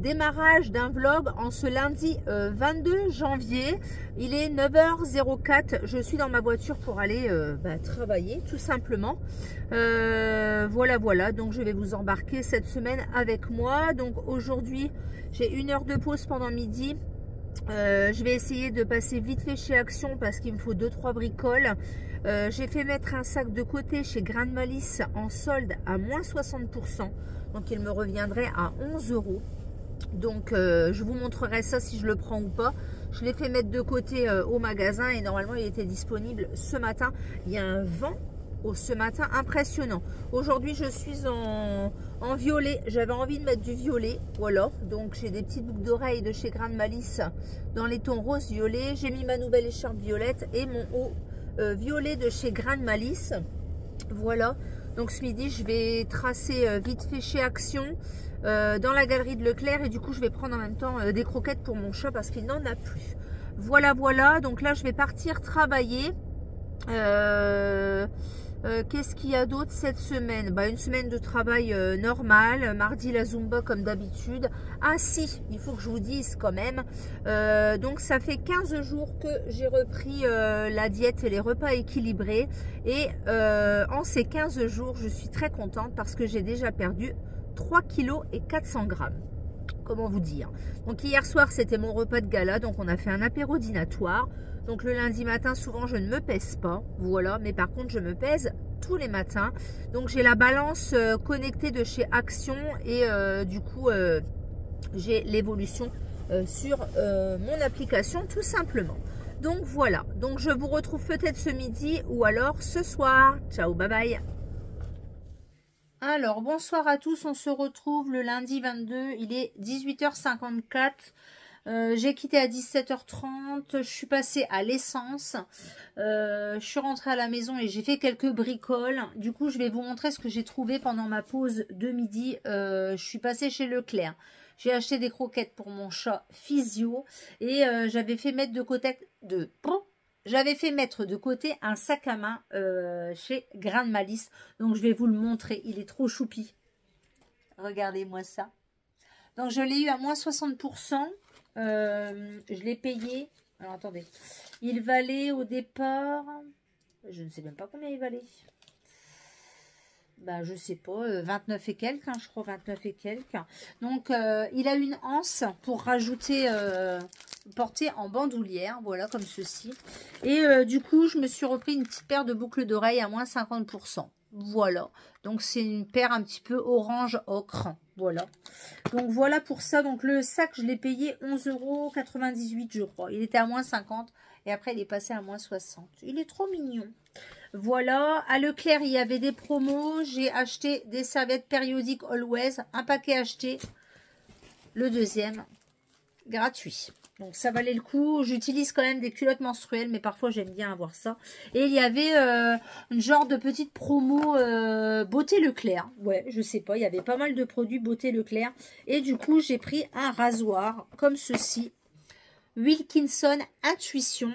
démarrage d'un vlog en ce lundi 22 janvier. Il est 9h04. Je suis dans ma voiture pour aller travailler tout simplement. Voilà. Donc je vais vous embarquer cette semaine avec moi. Donc aujourd'hui, j'ai 1 heure de pause pendant midi. Je vais essayer de passer vite fait chez Action parce qu'il me faut 2-3 bricoles. J'ai fait mettre un sac de côté chez Grain de Malice en solde à moins 60%. Donc il me reviendrait à 11 €. Donc je vous montrerai ça si je le prends ou pas. Je l'ai fait mettre de côté au magasin et normalement il était disponible ce matin. Il y a un vent ce matin impressionnant. Aujourd'hui je suis en violet. J'avais envie de mettre du violet, voilà. Donc j'ai des petites boucles d'oreilles de chez Grain de Malice dans les tons rose violet. J'ai mis ma nouvelle écharpe violette et mon haut violet de chez Grain de Malice. Voilà. Donc ce midi je vais tracer vite fait chez Action dans la galerie de Leclerc et du coup je vais prendre en même temps des croquettes pour mon chat parce qu'il n'en a plus. Voilà. Donc là je vais partir travailler. Qu'est-ce qu'il y a d'autre cette semaine? Une semaine de travail normal. Mardi la Zumba comme d'habitude. Ah si, il faut que je vous dise quand même. Donc ça fait 15 jours que j'ai repris la diète et les repas équilibrés. Et en ces 15 jours, je suis très contente parce que j'ai déjà perdu 3 kg et 400 grammes. Comment vous dire? Donc hier soir, c'était mon repas de gala. Donc on a fait un apéro dînatoire. Donc le lundi matin, souvent, je ne me pèse pas. Voilà. Mais par contre, je me pèse tous les matins. Donc j'ai la balance connectée de chez Action. Et du coup, j'ai l'évolution sur mon application, tout simplement. Donc voilà. Donc je vous retrouve peut-être ce midi ou alors ce soir. Ciao, bye bye. Alors, bonsoir à tous. On se retrouve le lundi 22. Il est 18h54. J'ai quitté à 17h30, je suis passée à l'essence, je suis rentrée à la maison et j'ai fait quelques bricoles. Du coup, je vais vous montrer ce que j'ai trouvé pendant ma pause de midi. Je suis passée chez Leclerc. J'ai acheté des croquettes pour mon chat physio et j'avais fait mettre de côté un sac à main chez Grain de Malice. Donc, je vais vous le montrer. Il est trop choupi. Regardez-moi ça. Donc, je l'ai eu à moins 60%. Je l'ai payé. Alors attendez, il valait au départ, je ne sais même pas combien il valait. Je sais pas, 29 et quelques, je crois 29 et quelques. Donc il a une anse pour rajouter, porter en bandoulière, voilà comme ceci. Et du coup je me suis repris une petite paire de boucles d'oreilles à moins 50%. Voilà, donc c'est une paire un petit peu orange ocre. Voilà, donc voilà pour ça. Donc le sac, je l'ai payé 11,98 €, je crois. Il était à moins 50 et après il est passé à moins 60. Il est trop mignon. Voilà, à Leclerc, il y avait des promos. J'ai acheté des serviettes périodiques Always. Un paquet acheté, le deuxième gratuit. Donc ça valait le coup. J'utilise quand même des culottes menstruelles, mais parfois j'aime bien avoir ça. Et il y avait une genre de petite promo beauté Leclerc. Ouais, je sais pas, il y avait pas mal de produits beauté Leclerc. Et du coup, j'ai pris un rasoir comme ceci. Wilkinson Intuition.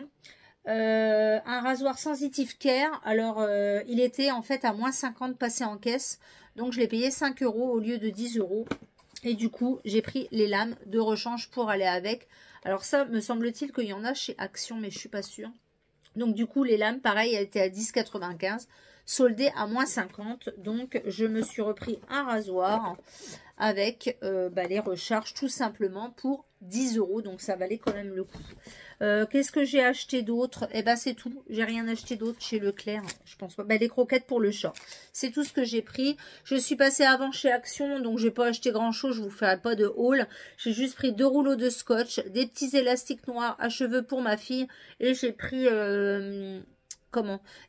Un rasoir Sensitive Care. Alors, il était en fait à moins 50 passé en caisse. Donc, je l'ai payé 5 € au lieu de 10 €. Et du coup, j'ai pris les lames de rechange pour aller avec. Alors ça, me semble-t-il qu'il y en a chez Action, mais je suis pas sûre. Donc du coup, les lames, pareil, elles étaient à 10,95, soldées à moins 50. Donc je me suis repris un rasoir avec les recharges tout simplement pour 10 €. Donc ça valait quand même le coup. Qu'est-ce que j'ai acheté d'autre? C'est tout. J'ai rien acheté d'autre chez Leclerc. Je pense pas. Les croquettes pour le chat. C'est tout ce que j'ai pris. Je suis passée avant chez Action. Donc j'ai pas acheté grand chose. Je vous ferai pas de haul. J'ai juste pris 2 rouleaux de scotch. Des petits élastiques noirs à cheveux pour ma fille. Et j'ai pris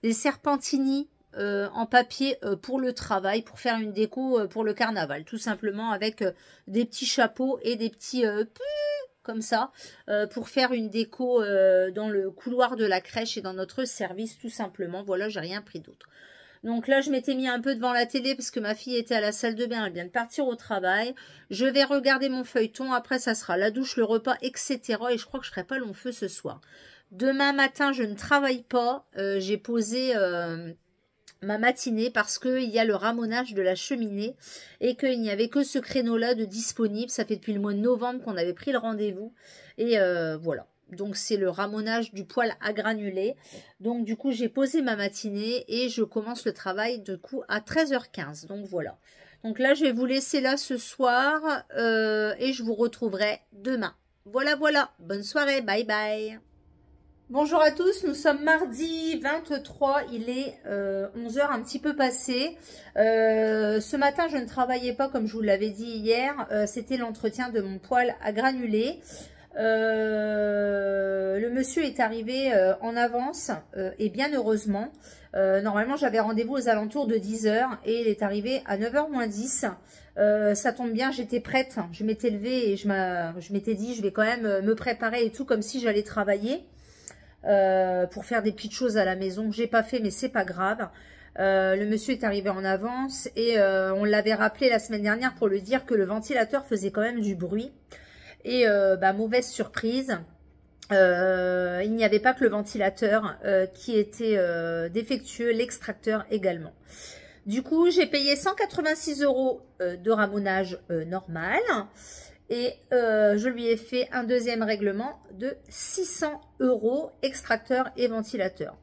des serpentini en papier pour le travail. Pour faire une déco pour le carnaval. Tout simplement avec des petits chapeaux et des petits... comme ça, pour faire une déco dans le couloir de la crèche et dans notre service, tout simplement. Voilà, j'ai rien pris d'autre. Donc là, je m'étais mis un peu devant la télé parce que ma fille était à la salle de bain, elle vient de partir au travail. Je vais regarder mon feuilleton, après ça sera la douche, le repas, etc. Et je crois que je ferai pas long feu ce soir. Demain matin, je ne travaille pas, j'ai posé ma matinée parce qu'il y a le ramonage de la cheminée et qu'il n'y avait que ce créneau-là de disponible. Ça fait depuis le mois de novembre qu'on avait pris le rendez-vous. Et voilà. Donc, c'est le ramonage du poêle à granulés. Donc, du coup, j'ai posé ma matinée et je commence le travail, du coup, à 13h15. Donc, voilà. Donc là, je vais vous laisser là ce soir et je vous retrouverai demain. Voilà, voilà. Bonne soirée. Bye, bye. Bonjour à tous, nous sommes mardi 23, il est 11 h un petit peu passé. Ce matin, je ne travaillais pas comme je vous l'avais dit hier, c'était l'entretien de mon poêle à granulés. Le monsieur est arrivé en avance et bien heureusement. Normalement, j'avais rendez-vous aux alentours de 10 h et il est arrivé à 9 h moins 10. Ça tombe bien, j'étais prête, je m'étais levée et je m'étais dit je vais quand même me préparer et tout comme si j'allais travailler. Pour faire des petites choses à la maison que j'ai pas fait mais c'est pas grave. Le monsieur est arrivé en avance et on l'avait rappelé la semaine dernière pour lui dire que le ventilateur faisait quand même du bruit et mauvaise surprise, il n'y avait pas que le ventilateur qui était défectueux, l'extracteur également. Du coup j'ai payé 186 € de ramonage normal. Et je lui ai fait un deuxième règlement de 600 € extracteur et ventilateur.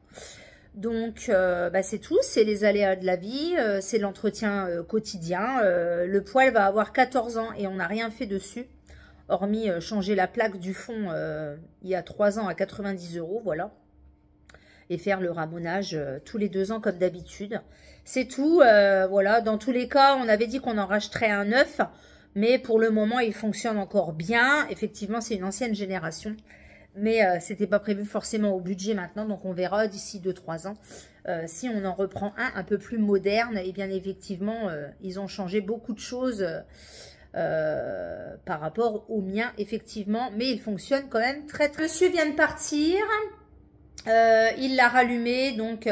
Donc c'est tout, c'est les aléas de la vie, c'est l'entretien quotidien. Le poêle va avoir 14 ans et on n'a rien fait dessus. Hormis changer la plaque du fond il y a 3 ans à 90 €, voilà. Et faire le ramonage tous les 2 ans comme d'habitude. C'est tout, voilà. Dans tous les cas, on avait dit qu'on en racheterait un neuf. Mais pour le moment, il fonctionne encore bien. Effectivement, c'est une ancienne génération. Mais c'était pas prévu forcément au budget maintenant. Donc, on verra d'ici 2-3 ans si on en reprend un peu plus moderne. Et bien, effectivement, ils ont changé beaucoup de choses par rapport au mien, effectivement. Mais il fonctionne quand même très, très... Monsieur vient de partir. Il l'a rallumé. Donc...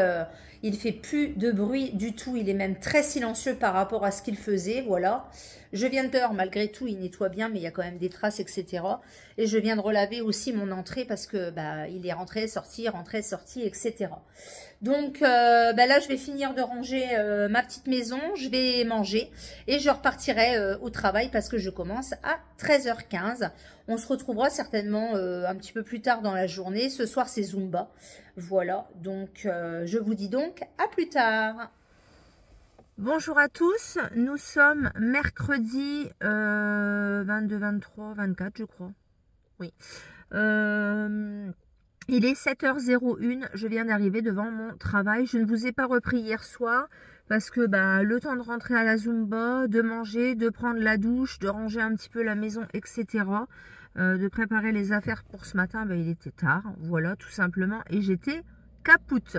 il fait plus de bruit du tout, il est même très silencieux par rapport à ce qu'il faisait, voilà. Je viens de dehors, malgré tout, il nettoie bien, mais il y a quand même des traces, etc. Et je viens de relaver aussi mon entrée parce que il est rentré, sorti, etc. Donc là, je vais finir de ranger ma petite maison, je vais manger et je repartirai au travail parce que je commence à 13h15. On se retrouvera certainement un petit peu plus tard dans la journée. Ce soir, c'est Zumba. Voilà, donc je vous dis donc à plus tard. Bonjour à tous, nous sommes mercredi 22, 23, 24 je crois. Oui. Il est 7h01, je viens d'arriver devant mon travail. Je ne vous ai pas repris hier soir parce que le temps de rentrer à la Zumba, de manger, de prendre la douche, de ranger un petit peu la maison, etc. De préparer les affaires pour ce matin, il était tard, voilà, tout simplement. Et j'étais capoute.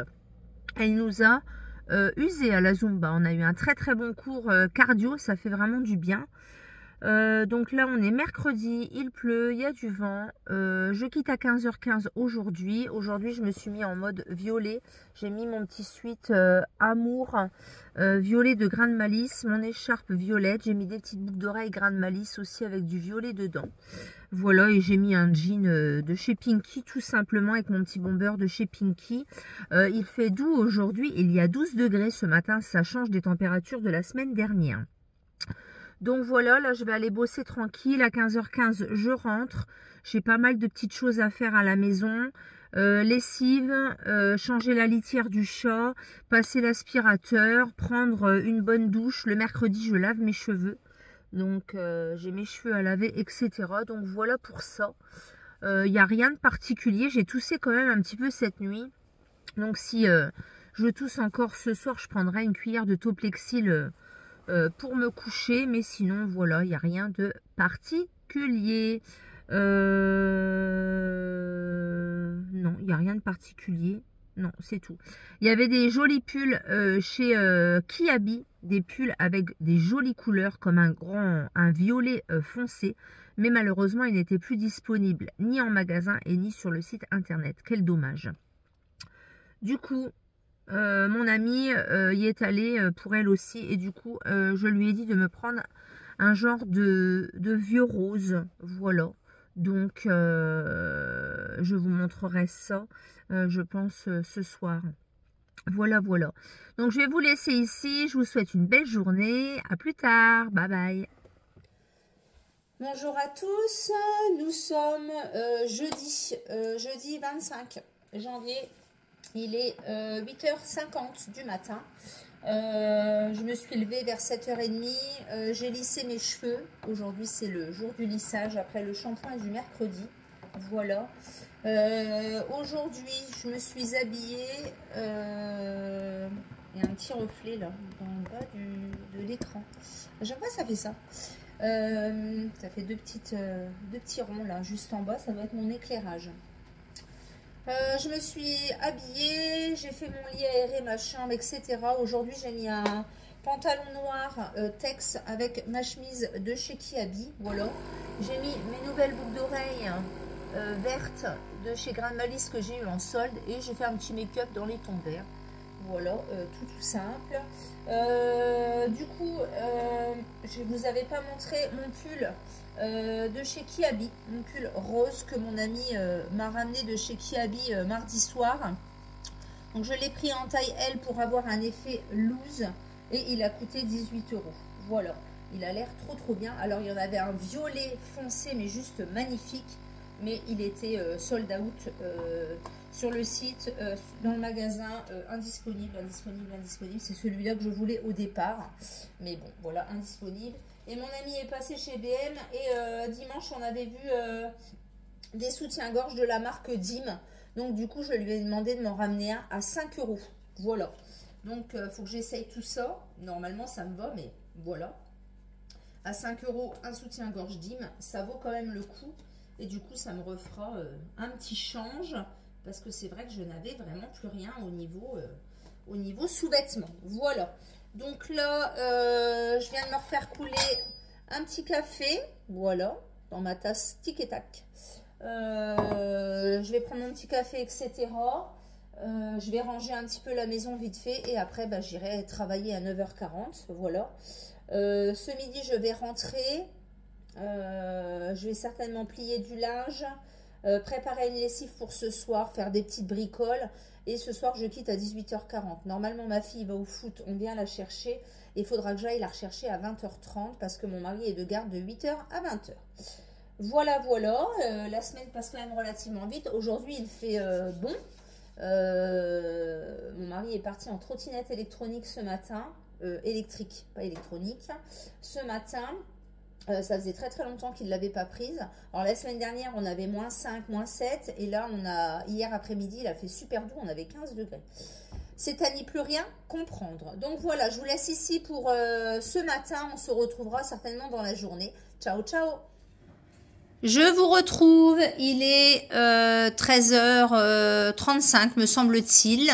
Elle nous a usé à la Zumba. On a eu un très très bon cours cardio, ça fait vraiment du bien. Donc là on est mercredi, il pleut, il y a du vent, je quitte à 15h15 aujourd'hui. Aujourd'hui je me suis mis en mode violet, j'ai mis mon petit sweat amour violet de grain de malice, mon écharpe violette, j'ai mis des petites boucles d'oreilles grain de malice aussi avec du violet dedans. Voilà, et j'ai mis un jean de chez Pinky tout simplement avec mon petit bomber de chez Pinky. Il fait doux aujourd'hui, il y a 12 degrés ce matin, ça change des températures de la semaine dernière. Donc voilà, là je vais aller bosser tranquille. À 15h15 je rentre. J'ai pas mal de petites choses à faire à la maison. Lessive, changer la litière du chat, passer l'aspirateur, prendre une bonne douche. Le mercredi je lave mes cheveux. Donc j'ai mes cheveux à laver, etc. Donc voilà pour ça. Il n'y a rien de particulier. J'ai toussé quand même un petit peu cette nuit. Donc si je tousse encore ce soir, je prendrai une cuillère de Toplexil pour me coucher, mais sinon voilà, il n'y a rien de particulier. Non, il n'y a rien de particulier. Non, c'est tout. Il y avait des jolis pulls chez Kiabi, des pulls avec des jolies couleurs comme un violet foncé, mais malheureusement il n'était plus disponible ni en magasin et ni sur le site internet. Quel dommage. Du coup, mon amie y est allée pour elle aussi et du coup je lui ai dit de me prendre un genre de vieux rose, voilà. Donc je vous montrerai ça je pense ce soir. Voilà, voilà. Donc, je vais vous laisser ici. Je vous souhaite une belle journée. À plus tard. Bye bye. Bonjour à tous, nous sommes jeudi 25 janvier, il est 8h50 du matin. Je me suis levée vers 7h30, j'ai lissé mes cheveux. Aujourd'hui c'est le jour du lissage après le shampoing du mercredi. Voilà. Aujourd'hui je me suis habillée. Il y a un petit reflet là dans le bas de l'écran. À chaque fois ça fait ça. Ça fait deux petits ronds là juste en bas, ça doit être mon éclairage. Je me suis habillée, j'ai fait mon lit aéré, ma chambre, etc. Aujourd'hui j'ai mis un pantalon noir Tex avec ma chemise de chez Kiabi. Voilà. J'ai mis mes nouvelles boucles d'oreilles vertes de chez Grand Malice que j'ai eu en solde et j'ai fait un petit make-up dans les tons verts. Voilà, tout simple. Du coup, je ne vous avais pas montré mon pull de chez Kiabi, mon pull rose que mon ami m'a ramené de chez Kiabi mardi soir. Donc je l'ai pris en taille L pour avoir un effet loose et il a coûté 18 €. Voilà, il a l'air trop bien. Alors il y en avait un violet foncé mais juste magnifique, mais il était sold out sur le site, dans le magasin, indisponible. C'est celui-là que je voulais au départ, mais bon, voilà, indisponible. Et mon ami est passé chez BM et dimanche, on avait vu des soutiens-gorge de la marque Dim. Donc, du coup, je lui ai demandé de m'en ramener un à 5 €. Voilà. Donc, il faut que j'essaye tout ça. Normalement, ça me va, mais voilà. À 5 € un soutien-gorge Dim, ça vaut quand même le coup. Et du coup, ça me refera un petit change. Parce que c'est vrai que je n'avais vraiment plus rien au niveau sous-vêtements. Voilà. Donc là, je viens de me refaire couler un petit café. Voilà. Dans ma tasse tic et tac. Je vais prendre mon petit café, etc. Je vais ranger un petit peu la maison vite fait. Et après, bah, j'irai travailler à 9h40. Voilà. Ce midi, je vais rentrer. Je vais certainement plier du linge. Préparer une lessive pour ce soir, faire des petites bricoles. Et ce soir, je quitte à 18h40. Normalement, ma fille va au foot, on vient la chercher. Il faudra que j'aille la rechercher à 20h30 parce que mon mari est de garde de 8h à 20h. Voilà, voilà. La semaine passe quand même relativement vite. Aujourd'hui, il fait bon. Mon mari est parti en trottinette électronique ce matin. Électrique, pas électronique. Ce matin. Ça faisait très longtemps qu'il ne l'avait pas prise. Alors la semaine dernière, on avait -5, -7. Et là, hier après-midi, il a fait super doux. On avait 15 degrés. C'est à n'y plus rien comprendre. Donc voilà, je vous laisse ici pour ce matin. On se retrouvera certainement dans la journée. Ciao, ciao. Je vous retrouve. Il est 13h35, me semble-t-il.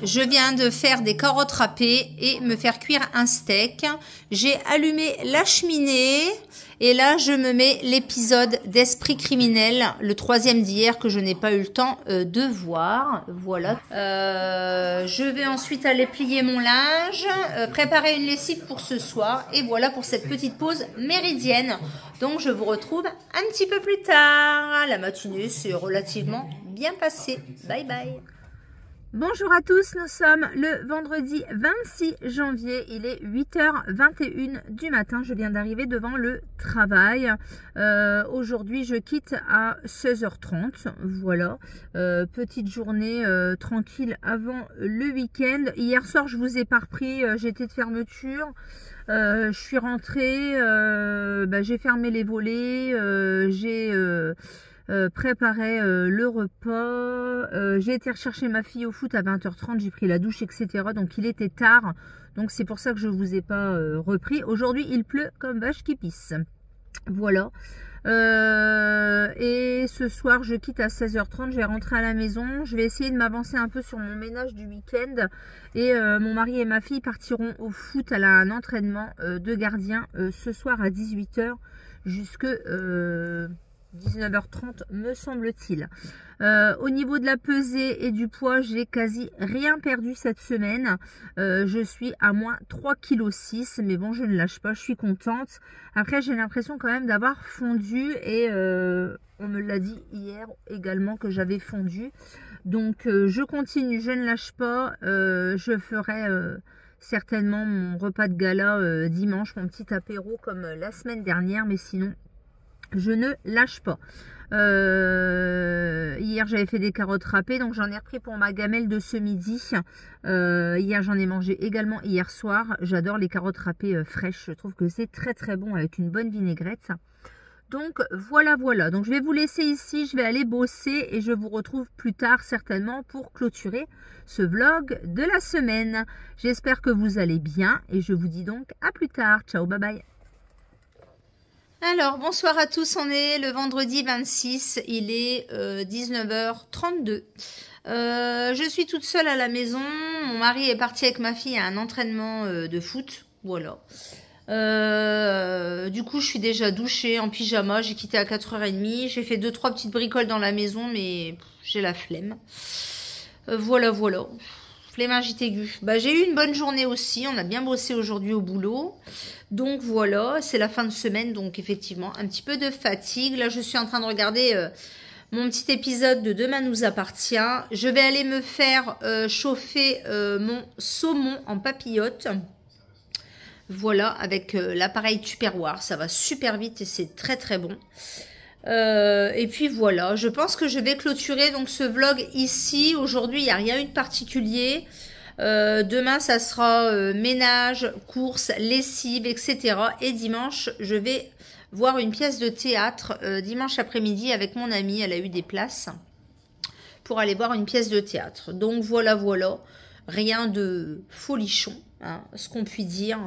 Je viens de faire des carottes râpées et me faire cuire un steak. J'ai allumé la cheminée et là je me mets l'épisode d'Esprit criminel, le 3e d'hier que je n'ai pas eu le temps de voir. Voilà. Je vais ensuite aller plier mon linge, préparer une lessive pour ce soir et voilà pour cette petite pause méridienne. Donc je vous retrouve un petit peu plus tard. La matinée s'est relativement bien passée. Bye bye. Bonjour à tous, nous sommes le vendredi 26 janvier, il est 8h21 du matin, je viens d'arriver devant le travail. Aujourd'hui je quitte à 16h30, voilà, petite journée tranquille avant le week-end. Hier soir je vous ai pas repris, j'étais de fermeture. Je suis rentrée, j'ai fermé les volets, j'ai préparé le repas, j'ai été rechercher ma fille au foot à 20h30, j'ai pris la douche, etc. Donc il était tard, donc c'est pour ça que je vous ai pas repris. Aujourd'hui il pleut comme vache qui pisse. Voilà. Et ce soir je quitte à 16h30, je vais rentrer à la maison, je vais essayer de m'avancer un peu sur mon ménage du week-end et mon mari et ma fille partiront au foot à un entraînement de gardien ce soir à 18h jusque 19h30 me semble-t-il. Au niveau de la pesée et du poids, j'ai quasi rien perdu cette semaine. Je suis à moins 3,6 kg, mais bon, je ne lâche pas, je suis contente. Après, j'ai l'impression quand même d'avoir fondu et on me l'a dit hier également que j'avais fondu. Donc je continue, je ne lâche pas. Je ferai certainement mon repas de gala dimanche, mon petit apéro comme la semaine dernière, mais sinon je ne lâche pas. Hier j'avais fait des carottes râpées, donc j'en ai repris pour ma gamelle de ce midi. Hier j'en ai mangé également hier soir. J'adore les carottes râpées fraîches, je trouve que c'est très très bon avec une bonne vinaigrette. Donc voilà, donc je vais vous laisser ici, je vais aller bosser et je vous retrouve plus tard certainement pour clôturer ce vlog de la semaine. J'espère que vous allez bien et je vous dis donc à plus tard. Ciao, bye bye. Alors, bonsoir à tous, on est le vendredi 26, il est 19h32. Je suis toute seule à la maison, mon mari est parti avec ma fille à un entraînement de foot, voilà. Du coup, je suis déjà douchée en pyjama, j'ai quitté à 4h30, j'ai fait 2-3 petites bricoles dans la maison, mais j'ai la flemme. Voilà. Flemmingite aiguë. Bah, j'ai eu une bonne journée aussi, on a bien bossé aujourd'hui au boulot. Donc voilà, c'est la fin de semaine, donc effectivement, un petit peu de fatigue. Là, je suis en train de regarder mon petit épisode de Demain nous appartient. Je vais aller me faire chauffer mon saumon en papillote. Voilà, avec l'appareil Tupperware. Ça va super vite et c'est très très bon. Et puis voilà, je pense que je vais clôturer donc ce vlog ici. Aujourd'hui, il n'y a rien eu de particulier. Demain, ça sera ménage, courses, lessive, etc. Et dimanche, je vais voir une pièce de théâtre dimanche après-midi avec mon amie. Elle a eu des places pour aller voir une pièce de théâtre. Donc voilà. Rien de folichon, hein, ce qu'on puisse dire.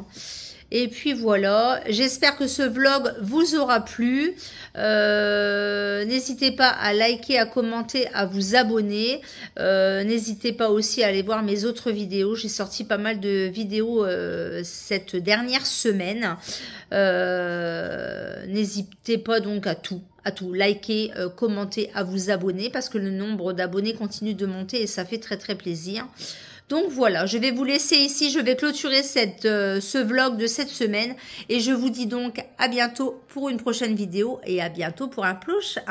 Et puis voilà, j'espère que ce vlog vous aura plu. N'hésitez pas à liker, à commenter, à vous abonner. N'hésitez pas aussi à aller voir mes autres vidéos. J'ai sorti pas mal de vidéos cette dernière semaine. N'hésitez pas donc à tout liker, commenter, à vous abonner parce que le nombre d'abonnés continue de monter et ça fait très très plaisir. Donc voilà, je vais vous laisser ici, je vais clôturer ce vlog de cette semaine et je vous dis donc à bientôt pour une prochaine vidéo et à bientôt pour un prochain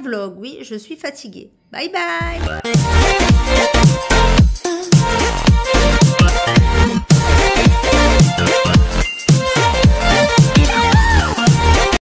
vlog. Oui, je suis fatiguée. Bye bye.